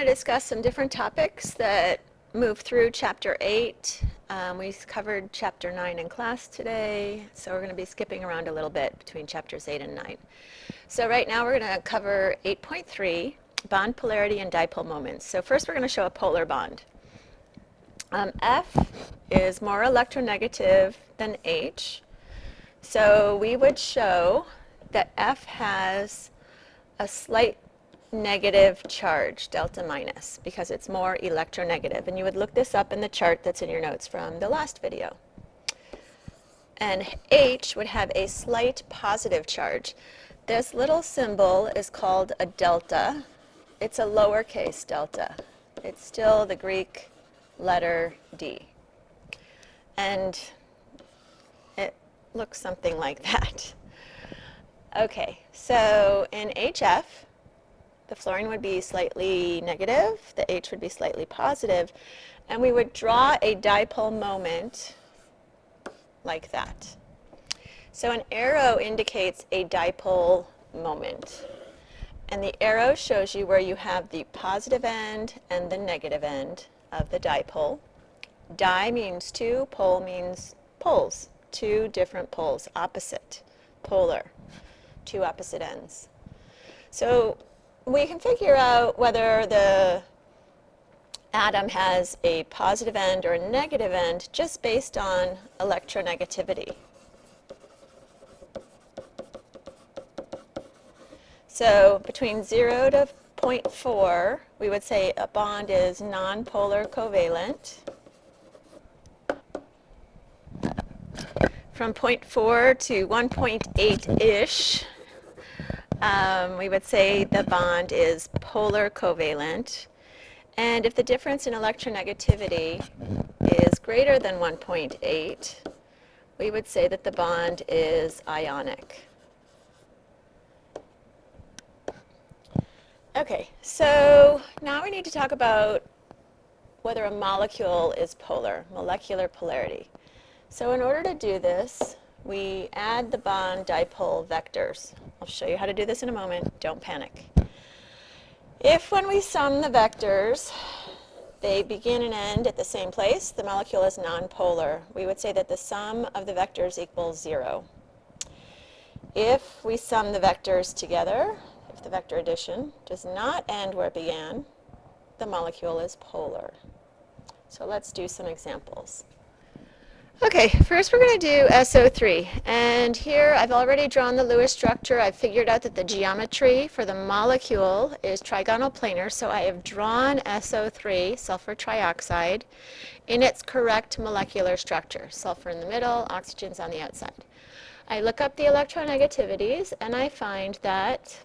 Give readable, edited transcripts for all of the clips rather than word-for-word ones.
to discuss some different topics that move through Chapter 8. We covered Chapter 9 in class today, so we're going to be skipping around a little bit between Chapters 8 and 9. So right now we're going to cover 8.3, bond polarity and dipole moments. So first we're going to show a polar bond. F is more electronegative than H. So we would show that F has a slight negative charge, delta minus, because it's more electronegative. And you would look this up in the chart that's in your notes from the last video. And H would have a slight positive charge. This little symbol is called a delta. It's a lowercase delta. It's still the Greek letter D. And it looks something like that. Okay, so in HF, the fluorine would be slightly negative, the H would be slightly positive, and we would draw a dipole moment like that. So an arrow indicates a dipole moment. And the arrow shows you where you have the positive end and the negative end of the dipole. Di means two, pole means poles, two different poles, opposite, polar, two opposite ends. So we can figure out whether the atom has a positive end or a negative end just based on electronegativity. So between 0 to 0.4, we would say a bond is nonpolar covalent. From 0.4 to 1.8-ish, we would say the bond is polar covalent. And if the difference in electronegativity is greater than 1.8, we would say that the bond is ionic. Okay, so now we need to talk about whether a molecule is polar, molecular polarity. So in order to do this, we add the bond dipole vectors. I'll show you how to do this in a moment. Don't panic. If when we sum the vectors, they begin and end at the same place, the molecule is nonpolar. We would say that the sum of the vectors equals 0. If we sum the vectors together, if the vector addition does not end where it began, the molecule is polar. So let's do some examples. Okay, first we're going to do SO3. And here I've already drawn the Lewis structure. I've figured out that the geometry for the molecule is trigonal planar, so I have drawn SO3, sulfur trioxide, in its correct molecular structure. Sulfur in the middle, oxygen's on the outside. I look up the electronegativities and I find that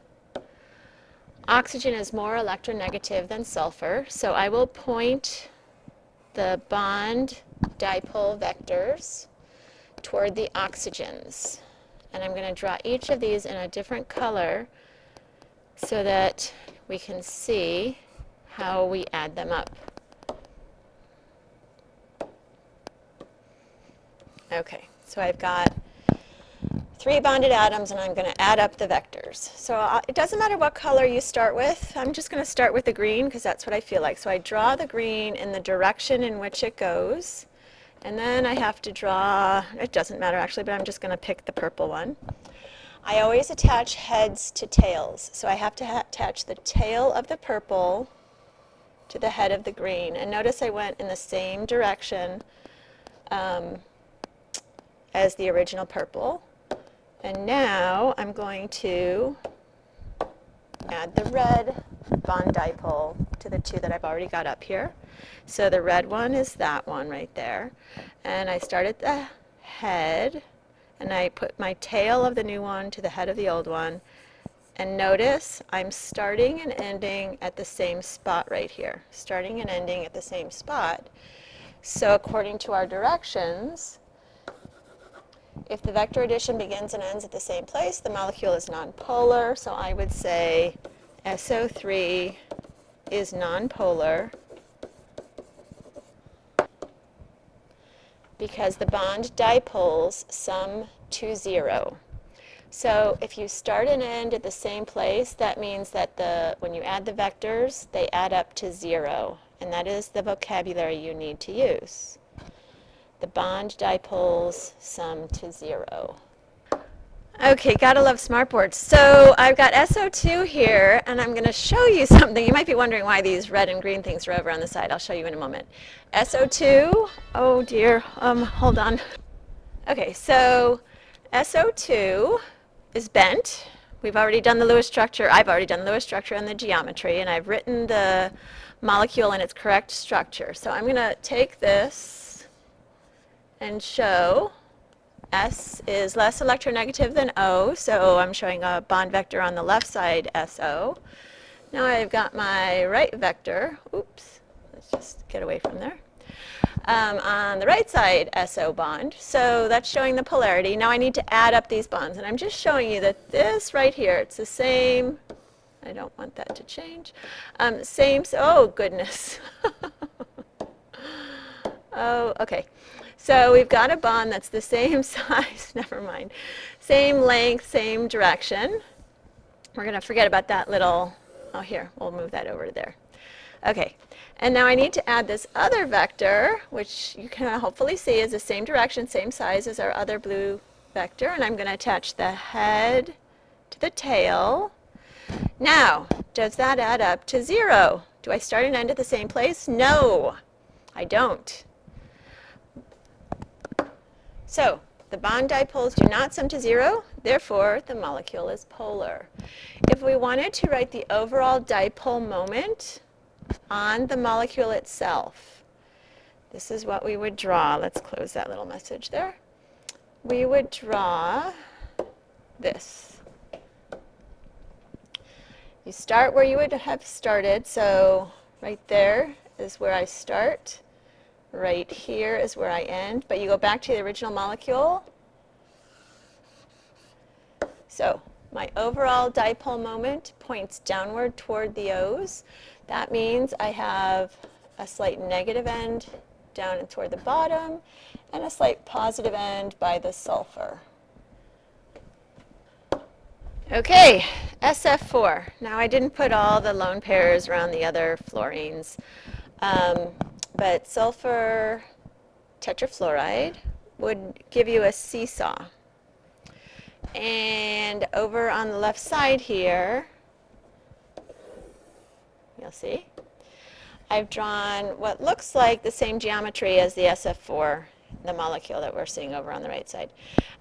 oxygen is more electronegative than sulfur, so I will point the bond dipole vectors toward the oxygens. And I'm going to draw each of these in a different color so that we can see how we add them up. Okay, so I've got 3 bonded atoms and I'm going to add up the vectors. So it doesn't matter what color you start with. I'm just going to start with the green because that's what I feel like. So I draw the green in the direction in which it goes. And then I have to draw, it doesn't matter actually, but I'm just going to pick the purple one. I always attach heads to tails. So I have to attach the tail of the purple to the head of the green. And notice I went in the same direction as the original purple. And now I'm going to add the red bond dipole to the 2 that I've already got up here. So the red one is that one right there. And I start at the head, and I put my tail of the new one to the head of the old one. And notice I'm starting and ending at the same spot right here. Starting and ending at the same spot. So according to our directions, if the vector addition begins and ends at the same place, the molecule is nonpolar. So I would say SO3 is nonpolar because the bond dipoles sum to 0. So if you start and end at the same place, that means that when you add the vectors, they add up to 0. And that is the vocabulary you need to use. The bond dipoles sum to 0. Okay, gotta love smartboards. So I've got SO2 here, and I'm going to show you something. You might be wondering why these red and green things are over on the side. I'll show you in a moment. SO2, oh dear, hold on. Okay, so SO2 is bent. We've already done the Lewis structure. I've already done the Lewis structure and the geometry, and I've written the molecule in its correct structure. So I'm going to take this and show S is less electronegative than O, so I'm showing a bond vector on the left side, SO. Now I've got my right vector, oops, let's just get away from there, on the right side, SO bond. So that's showing the polarity. Now I need to add up these bonds, and I'm just showing you that this right here, it's the same, I don't want that to change, oh goodness. Oh, okay. So we've got a bond that's the same size, never mind, same length, same direction. We're going to forget about that little, oh here, we'll move that over to there. Okay, and now I need to add this other vector, which you can hopefully see is the same direction, same size as our other blue vector, and I'm going to attach the head to the tail. Now, does that add up to 0? Do I start and end at the same place? No, I don't. So the bond dipoles do not sum to 0, therefore the molecule is polar. If we wanted to write the overall dipole moment on the molecule itself, this is what we would draw. Let's close that little message there. We would draw this. You start where you would have started, so right there is where I start. Right here is where I end, but you go back to the original molecule. So my overall dipole moment points downward toward the O's. That means I have a slight negative end down and toward the bottom, and a slight positive end by the sulfur. Okay, SF4. Now I didn't put all the lone pairs around the other fluorines. But sulfur tetrafluoride would give you a seesaw. And over on the left side here, you'll see, I've drawn what looks like the same geometry as the SF4, the molecule that we're seeing over on the right side.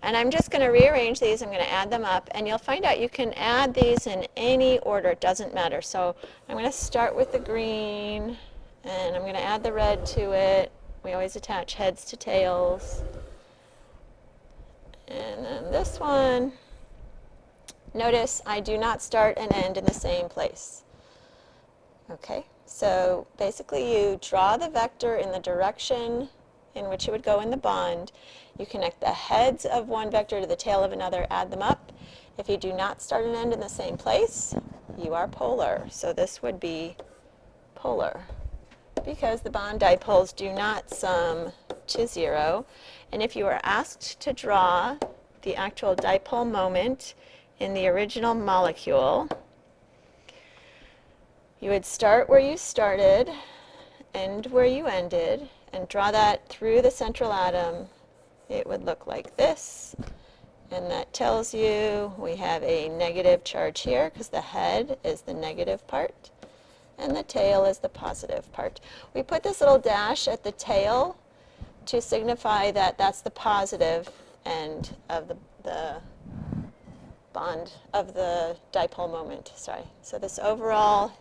And I'm just going to rearrange these. I'm going to add them up. And you'll find out you can add these in any order. It doesn't matter. So I'm going to start with the green. And I'm going to add the red to it. We always attach heads to tails. And then this one, notice I do not start and end in the same place. Okay, so basically you draw the vector in the direction in which it would go in the bond. You connect the heads of one vector to the tail of another, add them up. If you do not start and end in the same place, you are polar. So this would be polar, because the bond dipoles do not sum to 0. And if you were asked to draw the actual dipole moment in the original molecule, you would start where you started, end where you ended, and draw that through the central atom. It would look like this. And that tells you we have a negative charge here because the head is the negative part. And the tail is the positive part. We put this little dash at the tail to signify that that's the positive end of the bond of the dipole moment. Sorry. So this overall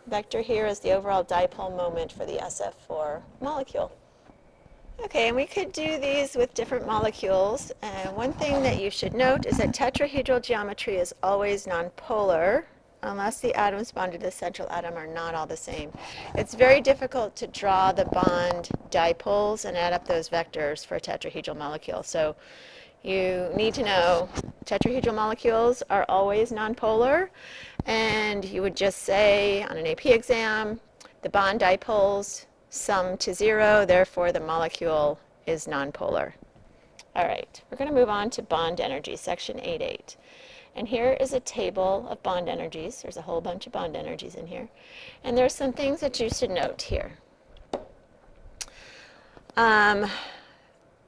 vector here is the overall dipole moment for the SF4 molecule. Okay, and we could do these with different molecules. And one thing that you should note is that tetrahedral geometry is always nonpolar, unless the atoms bonded to the central atom are not all the same. It's very difficult to draw the bond dipoles and add up those vectors for a tetrahedral molecule. So you need to know tetrahedral molecules are always nonpolar, and you would just say on an AP exam, the bond dipoles sum to 0, therefore the molecule is nonpolar. All right, we're going to move on to bond energy, section 8.8. And here is a table of bond energies. There's a whole bunch of bond energies in here. And there's some things that you should note here.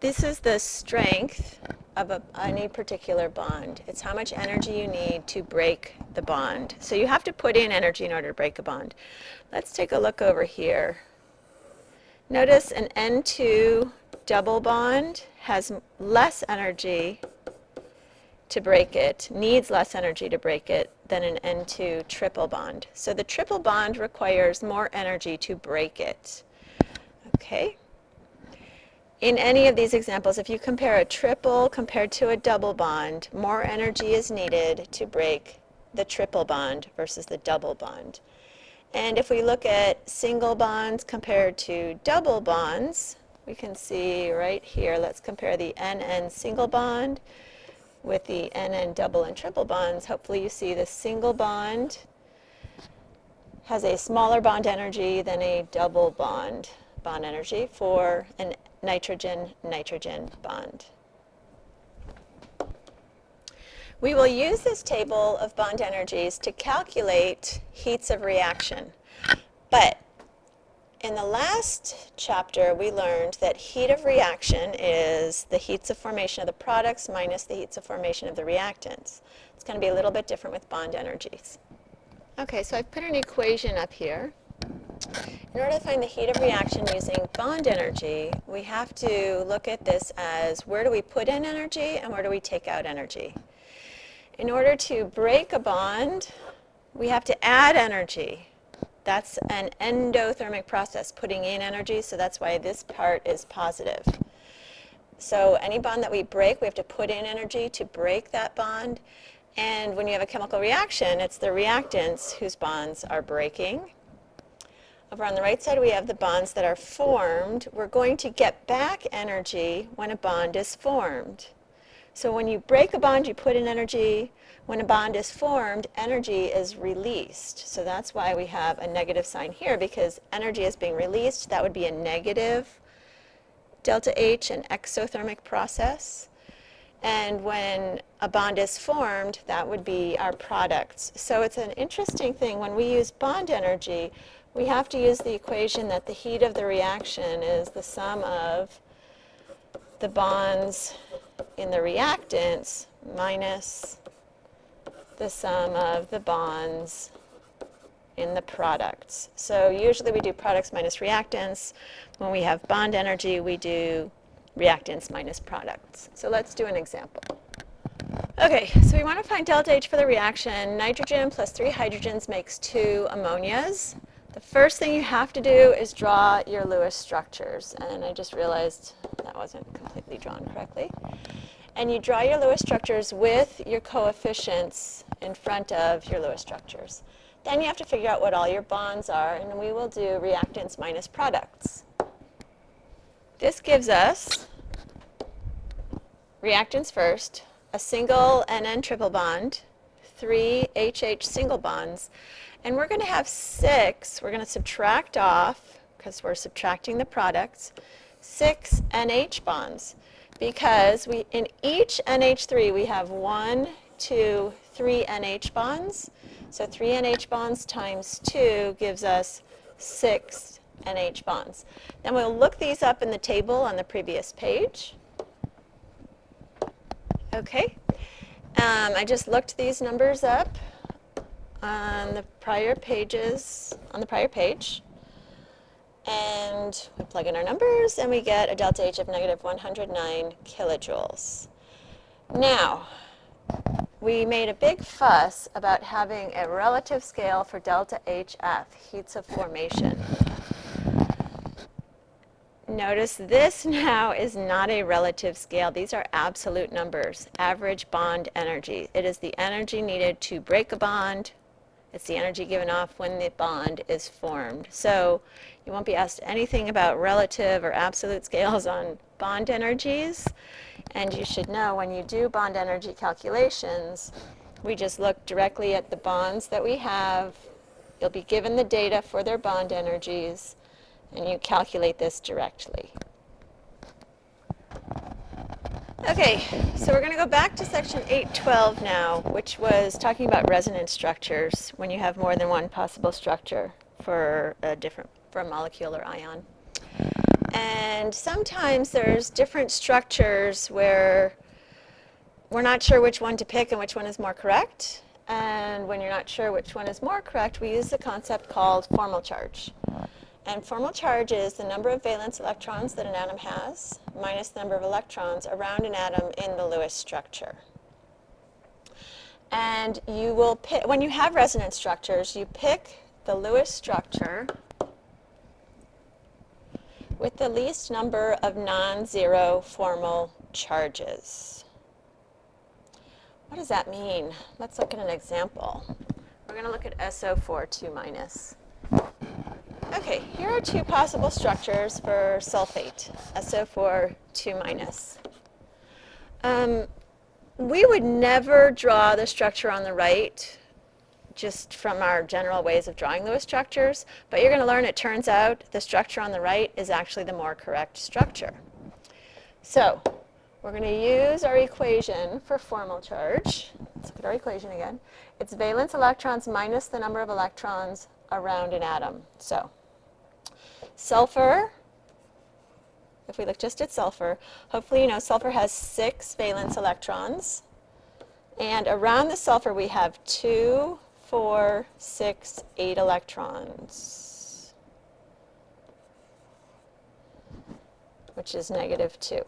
This is the strength of any particular bond. It's how much energy you need to break the bond. So you have to put in energy in order to break a bond. Let's take a look over here. Notice an N2 double bond has less energy to break it, needs less energy to break it than an N2 triple bond. So the triple bond requires more energy to break it. Okay? In any of these examples, if you compare a triple compared to a double bond, more energy is needed to break the triple bond versus the double bond. And if we look at single bonds compared to double bonds, we can see right here, let's compare the NN single bond with the NN double and triple bonds. Hopefully you see the single bond has a smaller bond energy than a double bond energy for an nitrogen-nitrogen bond. We will use this table of bond energies to calculate heats of reaction. But in the last chapter, we learned that heat of reaction is the heats of formation of the products minus the heats of formation of the reactants. It's going to be a little bit different with bond energies. Okay, so I've put an equation up here. In order to find the heat of reaction using bond energy, we have to look at this as where do we put in energy and where do we take out energy. In order to break a bond, we have to add energy. That's an endothermic process, putting in energy, so that's why this part is positive. So any bond that we break, we have to put in energy to break that bond. And when you have a chemical reaction, it's the reactants whose bonds are breaking. Over on the right side, we have the bonds that are formed. We're going to get back energy when a bond is formed. So when you break a bond, you put in energy. When a bond is formed, energy is released. So that's why we have a negative sign here, because energy is being released. That would be a negative delta H, an exothermic process. And when a bond is formed, that would be our products. So it's an interesting thing. When we use bond energy, we have to use the equation that the heat of the reaction is the sum of the bonds in the reactants minus the sum of the bonds in the products. So usually we do products minus reactants. When we have bond energy, we do reactants minus products. So let's do an example. Okay, so we want to find delta H for the reaction. Nitrogen plus 3 hydrogens makes 2 ammonias. The first thing you have to do is draw your Lewis structures. And I just realized that wasn't completely drawn correctly. And you draw your Lewis structures with your coefficients in front of your Lewis structures. Then you have to figure out what all your bonds are, and we will do reactants minus products. This gives us reactants first, a single NN triple bond, 3 HH single bonds, and we're going to have 6. We're going to subtract off, because we're subtracting the products, 6 NH bonds. Because in each NH3 we have 1, 2, 3 NH bonds. So 3 NH bonds times 2 gives us 6 NH bonds. Then we'll look these up in the table on the previous page. Okay. I just looked these numbers up on the prior pages, on the prior page. And we plug in our numbers and we get a delta H of negative 109 kilojoules. Now, we made a big fuss about having a relative scale for delta HF, heats of formation. Notice this now is not a relative scale. These are absolute numbers, average bond energy. It is the energy needed to break a bond. It's the energy given off when the bond is formed. So you won't be asked anything about relative or absolute scales on bond energies. And you should know when you do bond energy calculations, we just look directly at the bonds that we have. You'll be given the data for their bond energies, and you calculate this directly. Okay, so we're going to go back to section 812 now, which was talking about resonance structures when you have more than one possible structure for a molecule or ion. And sometimes there's different structures where we're not sure which one to pick and which one is more correct. And when you're not sure which one is more correct, we use the concept called formal charge. And formal charge is the number of valence electrons that an atom has minus the number of electrons around an atom in the Lewis structure. And you will pick, when you have resonance structures, you pick the Lewis structure with the least number of non-zero formal charges. What does that mean? Let's look at an example. We're going to look at SO4 2-. Okay, here are two possible structures for sulfate, SO4 2-. We would never draw the structure on the right just from our general ways of drawing Lewis structures, but you're going to learn it turns out the structure on the right is actually the more correct structure. So we're going to use our equation for formal charge. Let's look at our equation again. It's valence electrons minus the number of electrons around an atom. So sulfur, if we look just at sulfur, hopefully you know sulfur has 6 valence electrons. And around the sulfur we have 2, 4, 6, 8 electrons, which is -2.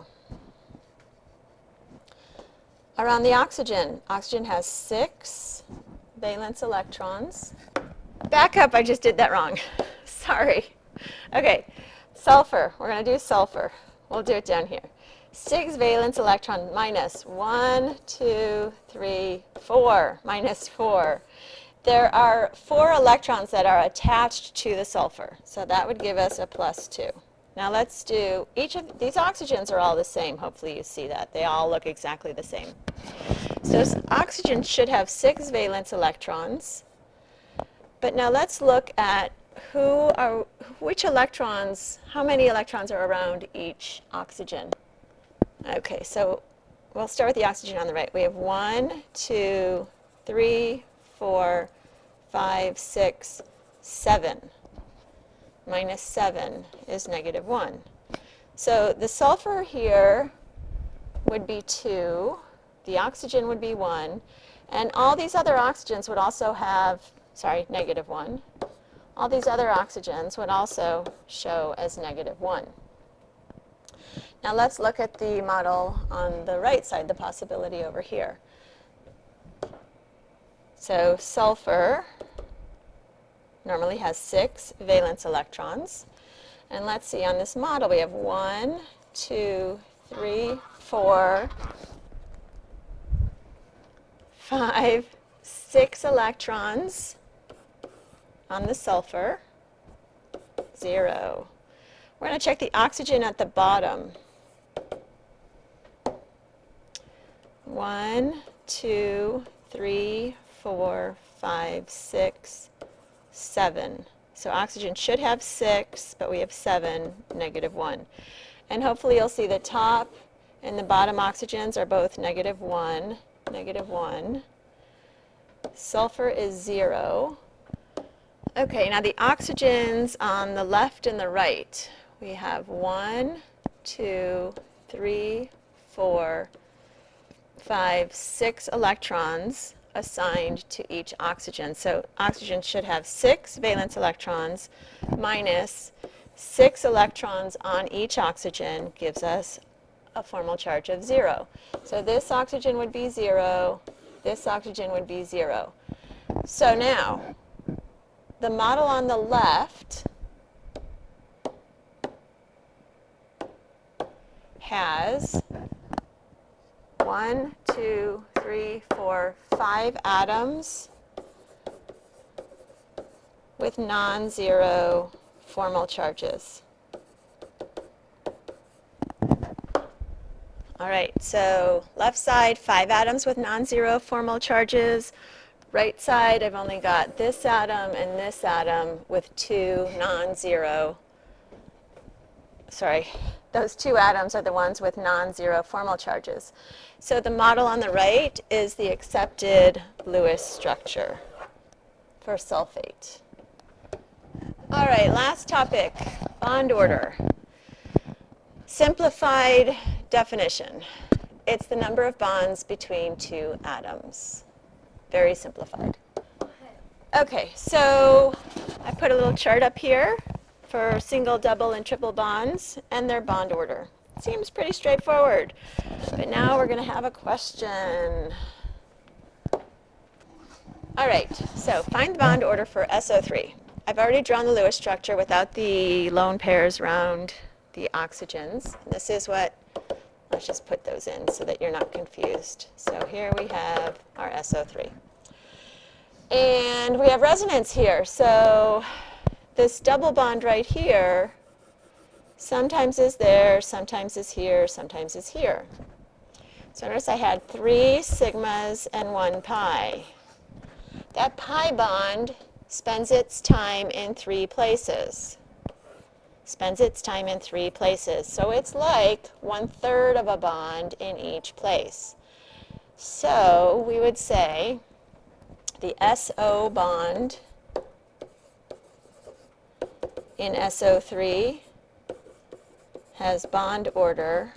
Around the oxygen, oxygen has 6 valence electrons. Back up, I just did that wrong. Sorry. Okay, sulfur, we're going to do sulfur. We'll do it down here. 6 valence electron minus 1, 2, 3, 4, minus 4. There are 4 electrons that are attached to the sulfur, so that would give us a +2. Now let's do, each of these oxygens are all the same. Hopefully you see that. They all look exactly the same. So oxygen should have 6 valence electrons. But now let's look at which electrons, how many electrons are around each oxygen. Okay, so we'll start with the oxygen on the right. We have 1, 2, 3, 4, 5, 6, 7. -7 is -1. So the sulfur here would be 2, the oxygen would be 1, and all these other oxygens would also have, sorry, -1. All these other oxygens would also show as -1. Now let's look at the model on the right side, the possibility over here. So sulfur normally has 6 valence electrons. And let's see, on this model we have 1, 2, 3, 4, 5, 6 electrons on the sulfur, 0. We're going to check the oxygen at the bottom. 1, 2, 3, 4, 5, 6, 7. So oxygen should have 6, but we have 7, -1. And hopefully you'll see the top and the bottom oxygens are both -1, -1. Sulfur is 0. Okay, now the oxygens on the left and the right. We have 1, 2, 3, 4, 5, 6 electrons assigned to each oxygen. So oxygen should have 6 valence electrons minus 6 electrons on each oxygen gives us a formal charge of 0. So this oxygen would be 0, this oxygen would be 0. So now, the model on the left has 1, 2, 3, 4, 5 atoms with non-zero formal charges. All right, so left side, 5 atoms with non-zero formal charges. Right side, I've only got this atom and this atom with 2 non-zero those two atoms are the ones with non-zero formal charges. So the model on the right is the accepted Lewis structure for sulfate. All right, last topic, bond order. Simplified definition. It's the number of bonds between two atoms. Very simplified. Okay, so I put a little chart up here for single, double, and triple bonds and their bond order. Seems pretty straightforward. But now we're going to have a question. All right, so find the bond order for SO3. I've already drawn the Lewis structure without the lone pairs around the oxygens. This is what, let's just put those in so that you're not confused. So here we have our SO3. And we have resonance here. So this double bond right here sometimes is there, sometimes is here, sometimes is here. So notice I had 3 sigmas and 1 pi. That pi bond spends its time in 3 places. Spends its time in 3 places. So it's like 1/3 of a bond in each place. So we would say the SO bond in SO3 has bond order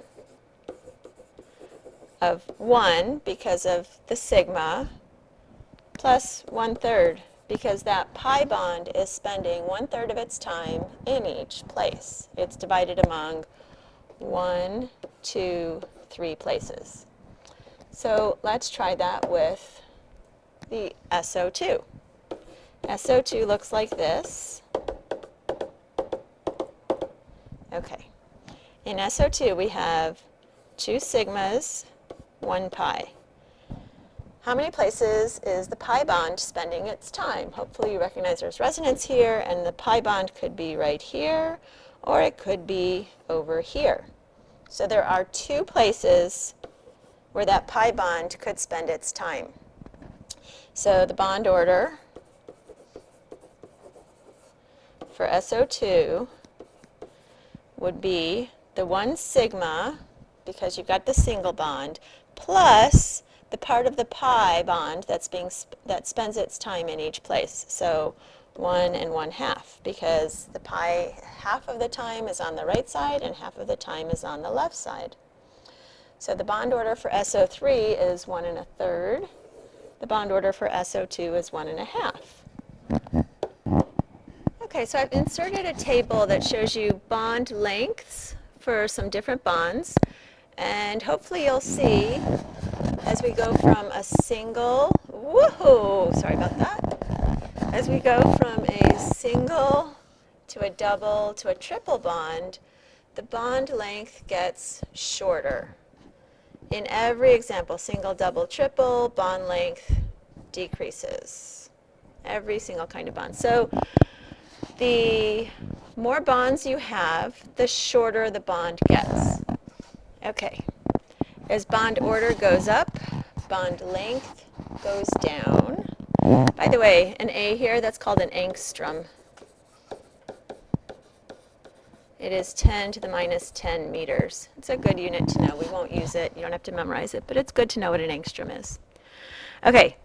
of 1 because of the sigma, plus 1/3 because that pi bond is spending 1/3 of its time in each place. It's divided among 1, 2, 3 places. So let's try that with the SO2. SO2 looks like this. Okay. In SO2 we have 2 sigmas, 1 pi. How many places is the pi bond spending its time? Hopefully you recognize there's resonance here, and the pi bond could be right here, or it could be over here. So there are 2 places where that pi bond could spend its time. So the bond order for SO2 would be the 1 sigma, because you've got the single bond, plus the part of the pi bond that spends its time in each place. So 1 and 1/2, because the pi half of the time is on the right side and half of the time is on the left side. So the bond order for SO3 is 1 1/3. The bond order for SO2 is 1 1/2. Okay, so I've inserted a table that shows you bond lengths for some different bonds. And hopefully you'll see as we go from a single, sorry about that. As we go from a single to a double to a triple bond, the bond length gets shorter. In every example, single, double, triple, bond length decreases. Every single kind of bond. So the more bonds you have, the shorter the bond gets. Okay. As bond order goes up, bond length goes down. By the way, an A here, that's called an angstrom. It is 10 to the minus 10 meters. It's a good unit to know. We won't use it. You don't have to memorize it, but it's good to know what an angstrom is. Okay,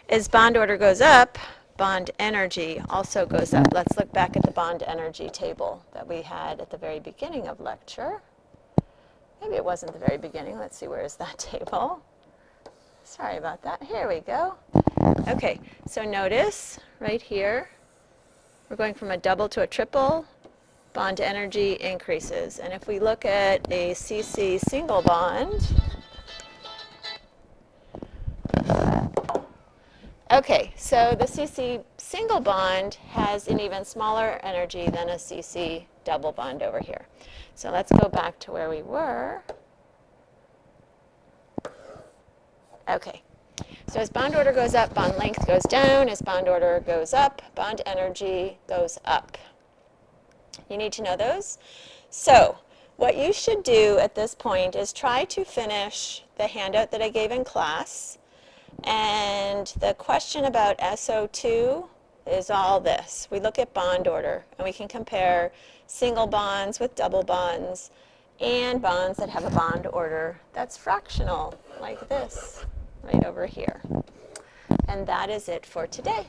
as bond order goes up, bond energy also goes up. Let's look back at the bond energy table that we had at the very beginning of lecture. Maybe it wasn't the very beginning. Let's see, where is that table? Sorry about that. Here we go. Okay, so notice right here, we're going from a double to a triple. Bond energy increases. And if we look at a CC single bond, okay, so the CC single bond has an even smaller energy than a CC double bond over here. So let's go back to where we were. Okay, so as bond order goes up, bond length goes down. As bond order goes up, bond energy goes up. You need to know those. So what you should do at this point is try to finish the handout that I gave in class. And the question about SO2 is all this. We look at bond order, and we can compare single bonds with double bonds and bonds that have a bond order that's fractional, like this, right over here. And that is it for today.